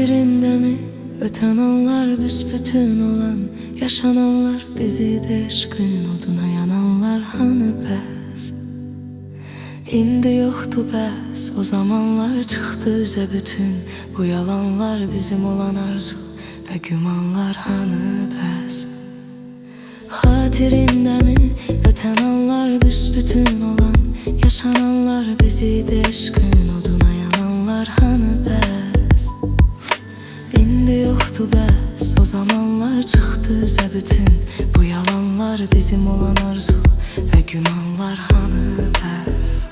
Hatirinde mi öten anlar büsbütün olan, yaşananlar bizi de aşkın oduna yananlar hani bəs. İndi yoktu bəs, o zamanlar çıktı üzə bütün bu yalanlar, bizim olan arzu ve gümanlar hani bəs. Hatirinde mi öten anlar büsbütün olan, yaşananlar bizi de aşkın oduna yananlar hani bəs. İndi yoktu bəs, o zamanlar çıktı üzə bütün bu yalanlar, bizim olan arzu ve gümanlar hani bəs.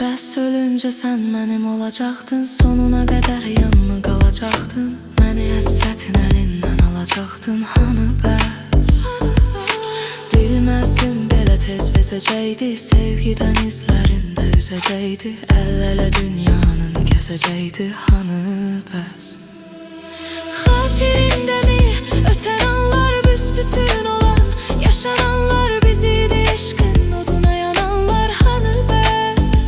Bəs ölünce sen mənim olacaqdın, sonuna qədər yanına qalacaqdın, məni həsrətin əlindən alacaqdın hani bəs. Bilməzdim belə tez bezəcəkdi, sevgidən izlərində üzəcəkdi, əl-ələ dünyanın gəzəcəkdi hani bəs. Hatirində mi ötən anlar büsbütün olan, yaşananlar bizi de aşkın oduna yananlar hani bəs.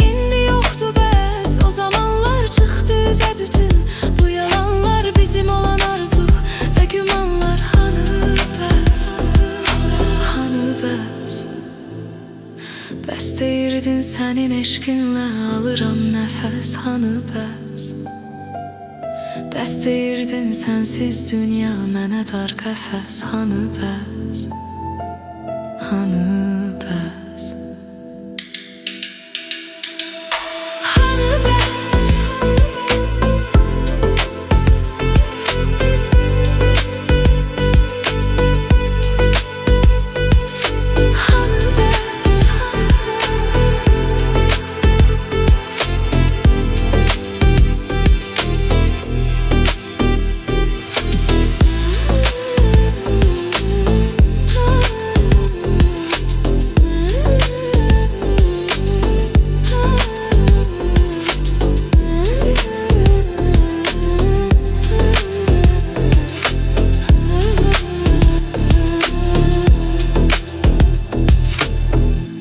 İndi yoktu bəs, o zamanlar çıktı üzə bütün bu yalanlar, bizim olan arzu ve gümanlar hani bəs. Hani bəs. Bəs deyirdin sənin eşqinlə alıram nəfəs hani bəs. Bəs deyirdin sensiz dünya mənə dar qəfəs hani bəs. Hani bəs. Hani bəs. Hani bəs.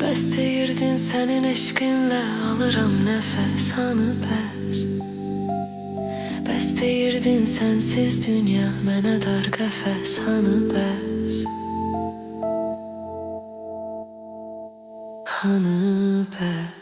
Bəs deyirdin sənin eşqinlə alıram nəfəs hani bəs. Bəs deyirdin sensiz dünya mənə dar qəfəs hani bəs. Hani bəs.